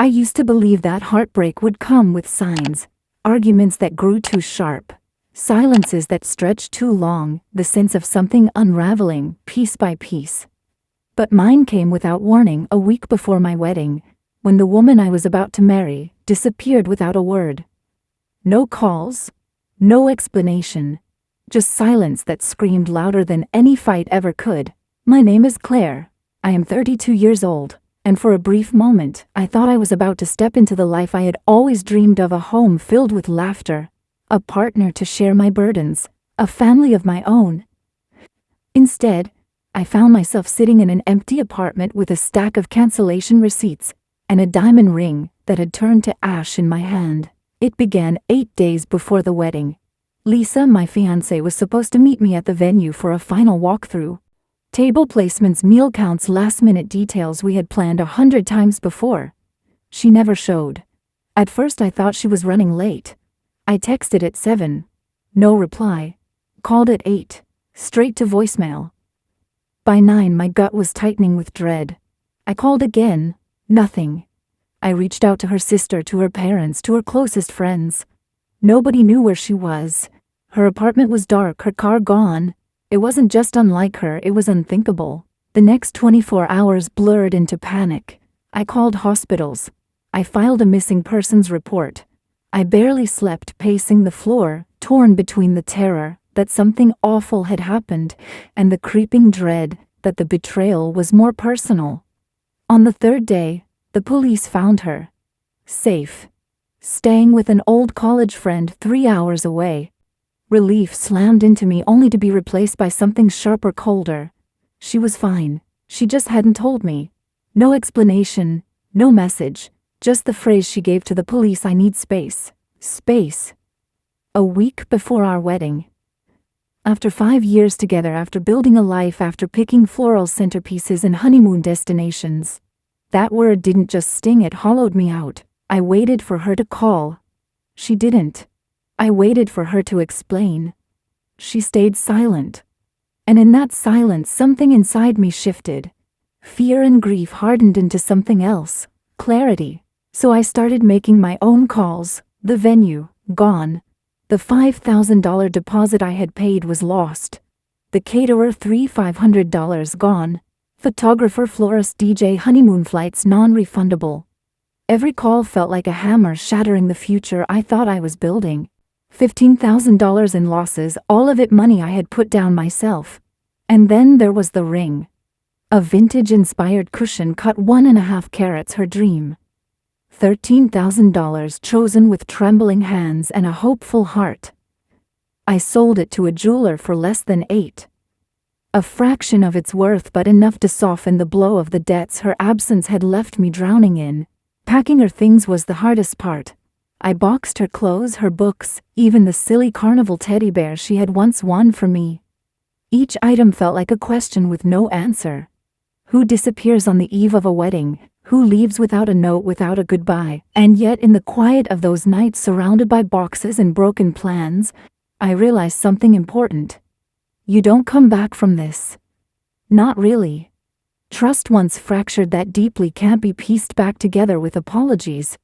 I used to believe that heartbreak would come with signs, arguments that grew too sharp, silences that stretched too long, the sense of something unraveling, piece by piece. But mine came without warning a week before my wedding, when the woman I was about to marry disappeared without a word. No calls, no explanation, just silence that screamed louder than any fight ever could. My name is Claire. I am 32 years old, and for a brief moment, I thought I was about to step into the life I had always dreamed of, a home filled with laughter, a partner to share my burdens, a family of my own. Instead, I found myself sitting in an empty apartment with a stack of cancellation receipts and a diamond ring that had turned to ash in my hand. It began 8 days before the wedding. Lisa, my fiancée, was supposed to meet me at the venue for a final walkthrough. Table placements, meal counts, last-minute details we had planned 100 times before. She never showed. At first I thought she was running late. I texted at 7. No reply. Called at 8. Straight to voicemail. By 9 my gut was tightening with dread. I called again. Nothing. I reached out to her sister, to her parents, to her closest friends. Nobody knew where she was. Her apartment was dark, her car gone. It wasn't just unlike her, it was unthinkable. The next 24 hours blurred into panic. I called hospitals. I filed a missing persons report. I barely slept, pacing the floor, torn between the terror that something awful had happened and the creeping dread that the betrayal was more personal. On the third day, the police found her. Safe. Staying with an old college friend 3 hours away. Relief slammed into me, only to be replaced by something sharper, colder. She was fine. She just hadn't told me. No explanation, no message, just the phrase she gave to the police: I need space. Space. A week before our wedding. After 5 years together, after building a life, after picking floral centerpieces and honeymoon destinations, that word didn't just sting, it hollowed me out. I waited for her to call. She didn't. I waited for her to explain. She stayed silent. And in that silence, something inside me shifted. Fear and grief hardened into something else, clarity. So I started making my own calls. The venue, gone. The $5,000 deposit I had paid was lost. The caterer, $3,500 gone. Photographer, florist, DJ, honeymoon flights, non-refundable. Every call felt like a hammer shattering the future I thought I was building. $15,000 in losses, all of it money I had put down myself. And then there was the ring. A vintage-inspired cushion cut 1.5 carats, her dream. $13,000 chosen with trembling hands and a hopeful heart. I sold it to a jeweler for less than 8. A fraction of its worth, but enough to soften the blow of the debts her absence had left me drowning in. Packing her things was the hardest part. I boxed her clothes, her books, even the silly carnival teddy bear she had once won for me. Each item felt like a question with no answer. Who disappears on the eve of a wedding? Who leaves without a note, without a goodbye? And yet, in the quiet of those nights, surrounded by boxes and broken plans, I realized something important. You don't come back from this. Not really. Trust once fractured that deeply can't be pieced back together with apologies.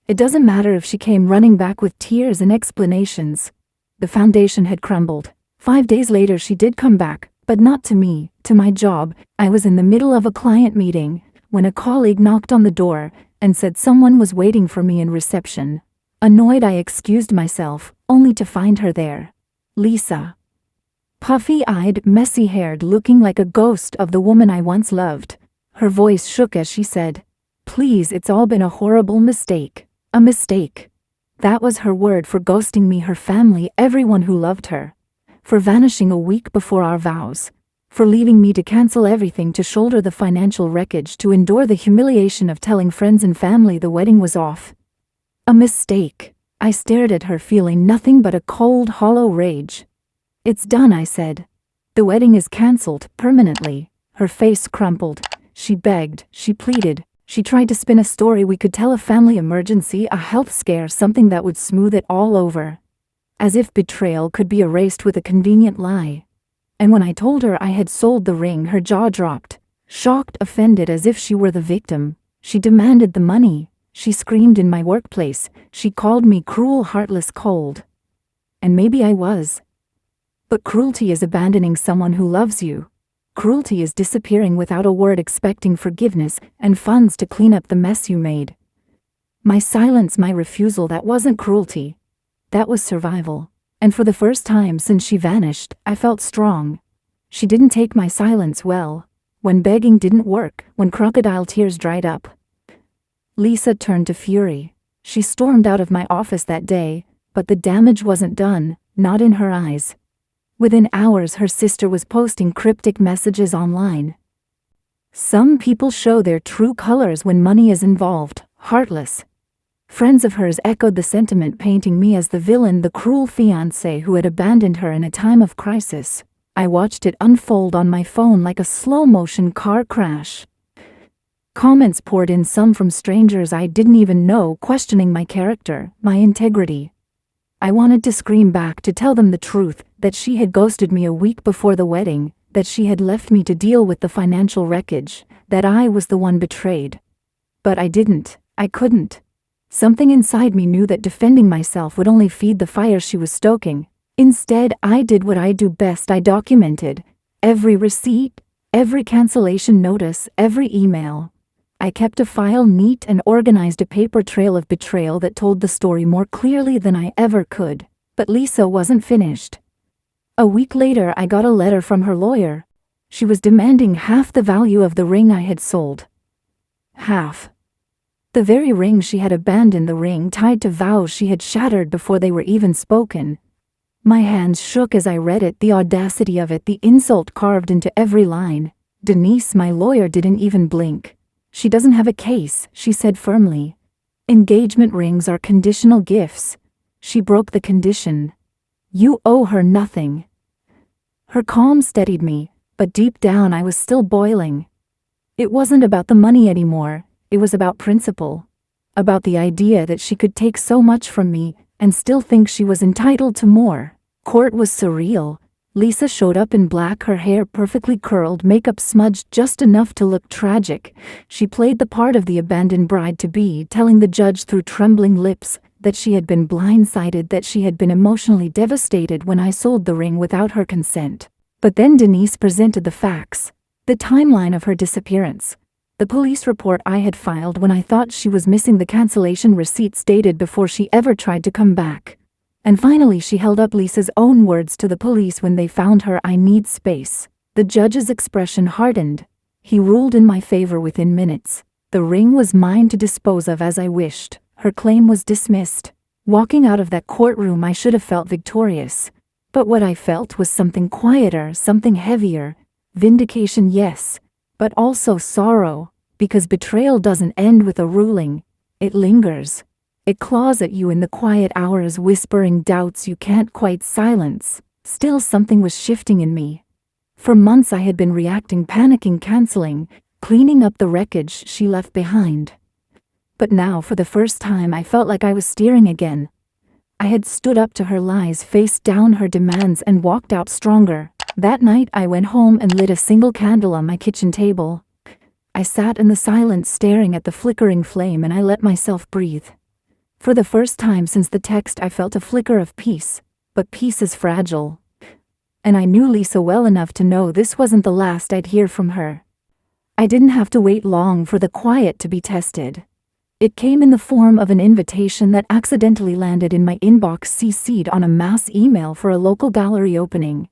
It doesn't matter if she came running back with tears and explanations. The foundation had crumbled. 5 days later she did come back, but not to me, to my job. I was in the middle of a client meeting when a colleague knocked on the door and said someone was waiting for me in reception. Annoyed, I excused myself, only to find her there. Lisa. Puffy-eyed, messy-haired, looking like a ghost of the woman I once loved. Her voice shook as she said, "Please, it's all been a horrible mistake. A mistake." That was her word for ghosting me, her family, everyone who loved her. For vanishing a week before our vows. For leaving me to cancel everything, to shoulder the financial wreckage, to endure the humiliation of telling friends and family the wedding was off. A mistake. I stared at her, feeling nothing but a cold, hollow rage. "It's done," I said. "The wedding is cancelled, permanently." Her face crumpled. She begged, she pleaded. She tried to spin a story we could tell: a family emergency, a health scare, something that would smooth it all over. As if betrayal could be erased with a convenient lie. And when I told her I had sold the ring, her jaw dropped. Shocked, offended, as if she were the victim. She demanded the money. She screamed in my workplace. She called me cruel, heartless, cold. And maybe I was. But cruelty is abandoning someone who loves you. Cruelty is disappearing without a word, expecting forgiveness and funds to clean up the mess you made. My silence, my refusal, that wasn't cruelty. That was survival. And for the first time since she vanished, I felt strong. She didn't take my silence well. When begging didn't work, when crocodile tears dried up. Lisa turned to fury. She stormed out of my office that day, but the damage wasn't done, not in her eyes. Within hours, her sister was posting cryptic messages online. Some people show their true colors when money is involved, heartless. Friends of hers echoed the sentiment, painting me as the villain, the cruel fiancé who had abandoned her in a time of crisis. I watched it unfold on my phone like a slow-motion car crash. Comments poured in, some from strangers I didn't even know, questioning my character, my integrity. I wanted to scream back, to tell them the truth, that she had ghosted me a week before the wedding, that she had left me to deal with the financial wreckage, that I was the one betrayed. But I didn't. I couldn't. Something inside me knew that defending myself would only feed the fire she was stoking. Instead, I did what I do best. I documented every receipt, every cancellation notice, every email. I kept a file neat and organized, a paper trail of betrayal that told the story more clearly than I ever could. But Lisa wasn't finished. A week later, I got a letter from her lawyer. She was demanding half the value of the ring I had sold. Half. The very ring she had abandoned, the ring tied to vows she had shattered before they were even spoken. My hands shook as I read it, the audacity of it, the insult carved into every line. Denise, my lawyer, didn't even blink. She doesn't have a case, she said firmly. Engagement rings are conditional gifts. She broke the condition. You owe her nothing. Her calm steadied me, but deep down I was still boiling. It wasn't about the money anymore, it was about principle. About the idea that she could take so much from me and still think she was entitled to more. Court was surreal. Lisa showed up in black, her hair perfectly curled, makeup smudged just enough to look tragic. She played the part of the abandoned bride-to-be, telling the judge through trembling lips that she had been blindsided, that she had been emotionally devastated when I sold the ring without her consent. But then Denise presented the facts. The timeline of her disappearance. The police report I had filed when I thought she was missing, the cancellation receipts dated before she ever tried to come back. And finally she held up Lisa's own words to the police when they found her. I need space. The judge's expression hardened. He ruled in my favor within minutes. The ring was mine to dispose of as I wished. Her claim was dismissed. Walking out of that courtroom, I should have felt victorious. But what I felt was something quieter, something heavier. Vindication, yes, but also sorrow, because betrayal doesn't end with a ruling. It lingers. It claws at you in the quiet hours, whispering doubts you can't quite silence. Still, something was shifting in me. For months I had been reacting, panicking, canceling, cleaning up the wreckage she left behind. But now, for the first time, I felt like I was steering again. I had stood up to her lies, faced down her demands, and walked out stronger. That night I went home and lit a single candle on my kitchen table. I sat in the silence, staring at the flickering flame, and I let myself breathe. For the first time since the text, I felt a flicker of peace, but peace is fragile. And I knew Lisa well enough to know this wasn't the last I'd hear from her. I didn't have to wait long for the quiet to be tested. It came in the form of an invitation that accidentally landed in my inbox, CC'd on a mass email for a local gallery opening.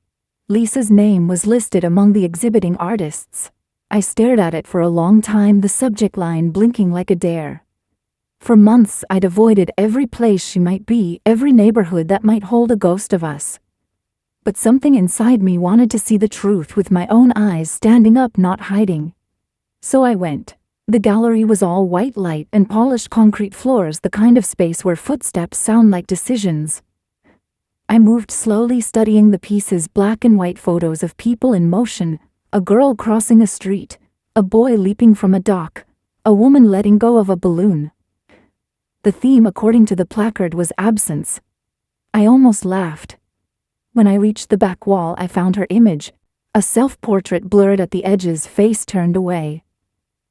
Lisa's name was listed among the exhibiting artists. I stared at it for a long time, the subject line blinking like a dare. For months I'd avoided every place she might be, every neighborhood that might hold a ghost of us. But something inside me wanted to see the truth with my own eyes, standing up, not hiding. So I went. The gallery was all white light and polished concrete floors, the kind of space where footsteps sound like decisions. I moved slowly, studying the pieces, black and white photos of people in motion, a girl crossing a street, a boy leaping from a dock, a woman letting go of a balloon. The theme, according to the placard, was absence. I almost laughed. When I reached the back wall, I found her image, a self-portrait blurred at the edges, face turned away.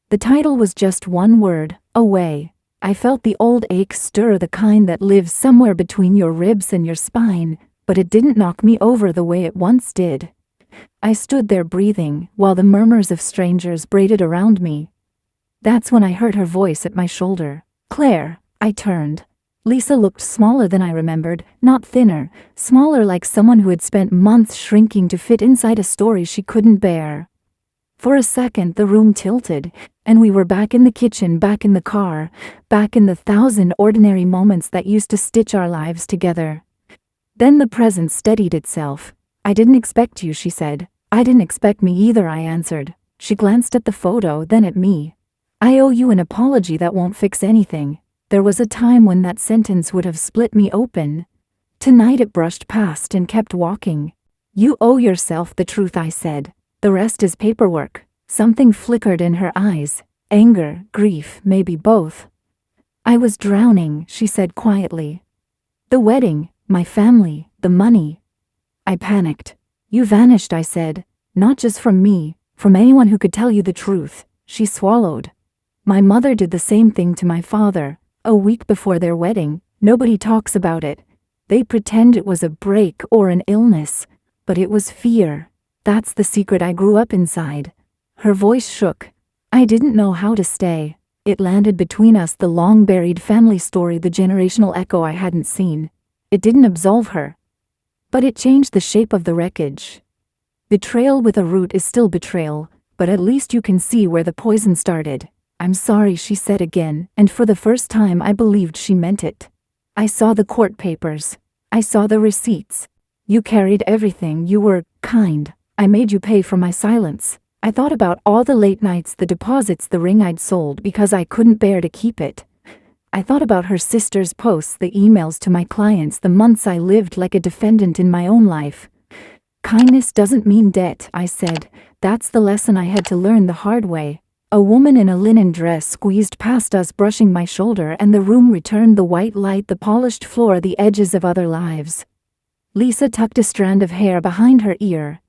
The title was just one word, away. I felt the old ache stir, the kind that lives somewhere between your ribs and your spine, but it didn't knock me over the way it once did. I stood there breathing, while the murmurs of strangers braided around me. That's when I heard her voice at my shoulder. "Claire." I turned. Lisa looked smaller than I remembered, not thinner, smaller, like someone who had spent months shrinking to fit inside a story she couldn't bear. For a second the room tilted, and we were back in the kitchen, back in the car, back in the 1,000 ordinary moments that used to stitch our lives together. Then the presence steadied itself. "I didn't expect you," she said. "I didn't expect me either," I answered. She glanced at the photo, then at me. "I owe you an apology that won't fix anything." There was a time when that sentence would have split me open. Tonight it brushed past and kept walking. "You owe yourself the truth," I said. "The rest is paperwork." Something flickered in her eyes. Anger, grief, maybe both. "I was drowning," she said quietly. "The wedding, my family, the money." I panicked. "You vanished," I said. "Not just from me, from anyone who could tell you the truth." She swallowed. "My mother did the same thing to my father. A week before their wedding. Nobody talks about it. They pretend it was a break or an illness, but it was fear. That's the secret I grew up inside." Her voice shook. I didn't know how to stay. It landed between us, the long-buried family story, the generational echo I hadn't seen. It didn't absolve her, but it changed the shape of the wreckage. Betrayal with a root is still betrayal, but at least you can see where the poison started. "I'm sorry," she said again, and for the first time I believed she meant it. "I saw the court papers. I saw the receipts. You carried everything. You were kind. I made you pay for my silence." I thought about all the late nights, the deposits, the ring I'd sold because I couldn't bear to keep it. I thought about her sister's posts, the emails to my clients, the months I lived like a defendant in my own life. "Kindness doesn't mean debt," I said. "That's the lesson I had to learn the hard way." A woman in a linen dress squeezed past us, brushing my shoulder, and the room returned, the white light, the polished floor, the edges of other lives. Lisa tucked a strand of hair behind her ear.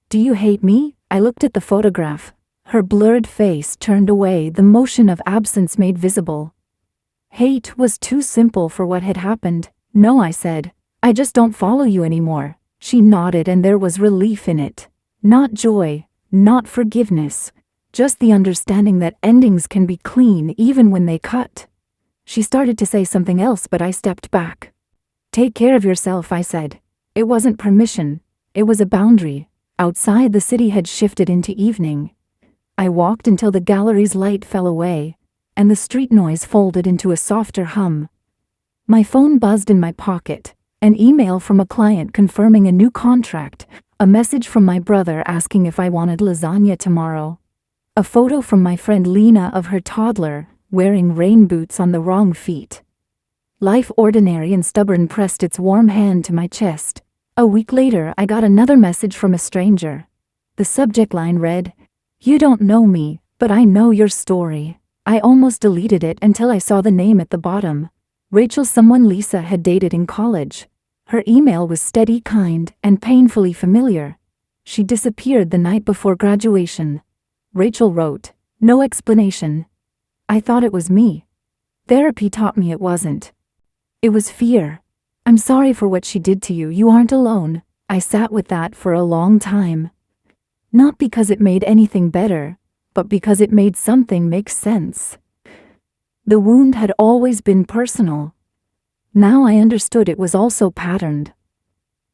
"Do you hate me?" I looked at the photograph. Her blurred face turned away, the motion of absence made visible. Hate was too simple for what had happened. "No," I said. "I just don't follow you anymore." She nodded, and there was relief in it. Not joy, not forgiveness. Just the understanding that endings can be clean even when they cut. She started to say something else, but I stepped back. "Take care of yourself," I said. It wasn't permission. It was a boundary. Outside, the city had shifted into evening. I walked until the gallery's light fell away, and the street noise folded into a softer hum. My phone buzzed in my pocket. An email from a client confirming a new contract. A message from my brother asking if I wanted lasagna tomorrow. A photo from my friend Lena of her toddler, wearing rain boots on the wrong feet. Life, ordinary and stubborn, pressed its warm hand to my chest. A week later, I got another message from a stranger. The subject line read, "You don't know me, but I know your story." I almost deleted it until I saw the name at the bottom. Rachel, someone Lisa had dated in college. Her email was steady, kind, and painfully familiar. She disappeared the night before graduation. Rachel wrote, "No explanation." I thought it was me. Therapy taught me it wasn't. It was fear. "I'm sorry for what she did to you. You aren't alone." I sat with that for a long time. Not because it made anything better, but because it made something make sense. The wound had always been personal. Now I understood it was also patterned.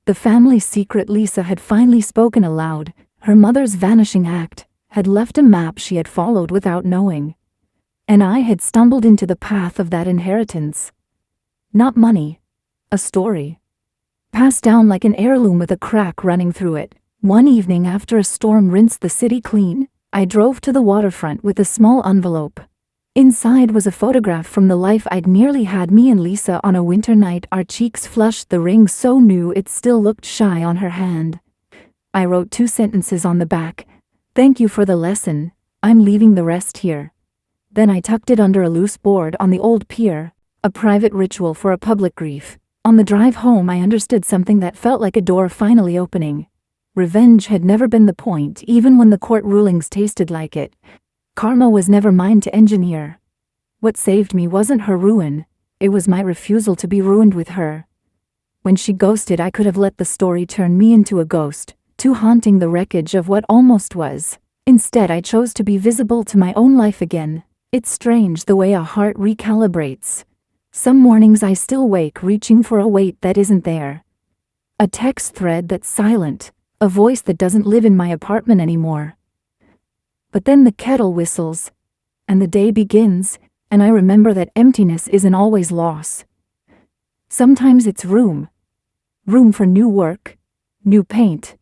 The family secret Lisa had finally spoken aloud. Her mother's vanishing act had left a map she had followed without knowing. And I had stumbled into the path of that inheritance. Not money. A story. Passed down like an heirloom with a crack running through it. One evening after a storm rinsed the city clean, I drove to the waterfront with a small envelope. Inside was a photograph from the life I'd nearly had, me and Lisa on a winter night, our cheeks flushed, the ring so new it still looked shy on her hand. I wrote 2 sentences on the back. "Thank you for the lesson. I'm leaving the rest here." Then I tucked it under a loose board on the old pier, a private ritual for a public grief. On the drive home, I understood something that felt like a door finally opening. Revenge had never been the point, even when the court rulings tasted like it. Karma was never mine to engineer. What saved me wasn't her ruin, it was my refusal to be ruined with her. When she ghosted, I could have let the story turn me into a ghost, too haunting the wreckage of what almost was. Instead, I chose to be visible to my own life again. It's strange the way a heart recalibrates. Some mornings I still wake reaching for a weight that isn't there. A text thread that's silent, a voice that doesn't live in my apartment anymore. But then the kettle whistles, and the day begins, and I remember that emptiness isn't always loss. Sometimes it's room. Room for new work, new paint,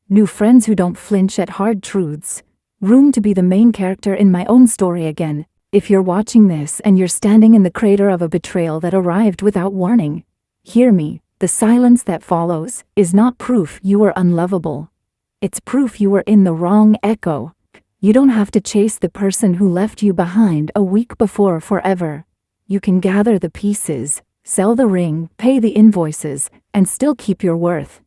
new friends who don't flinch at hard truths. Room to be the main character in my own story again. If you're watching this and you're standing in the crater of a betrayal that arrived without warning, hear me, the silence that follows is not proof you were unlovable. It's proof you were in the wrong echo. You don't have to chase the person who left you behind a week before forever. You can gather the pieces, sell the ring, pay the invoices, and still keep your worth.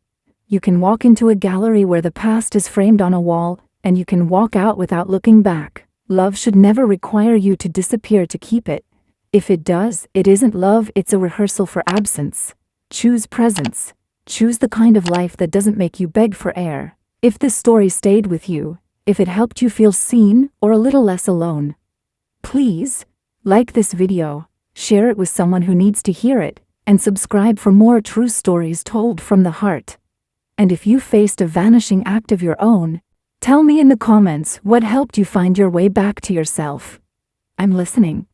You can walk into a gallery where the past is framed on a wall, and you can walk out without looking back. Love should never require you to disappear to keep it. If it does, it isn't love, it's a rehearsal for absence. Choose presence. Choose the kind of life that doesn't make you beg for air. If this story stayed with you, if it helped you feel seen or a little less alone, please like this video, share it with someone who needs to hear it, and subscribe for more true stories told from the heart. And if you faced a vanishing act of your own, tell me in the comments what helped you find your way back to yourself. I'm listening.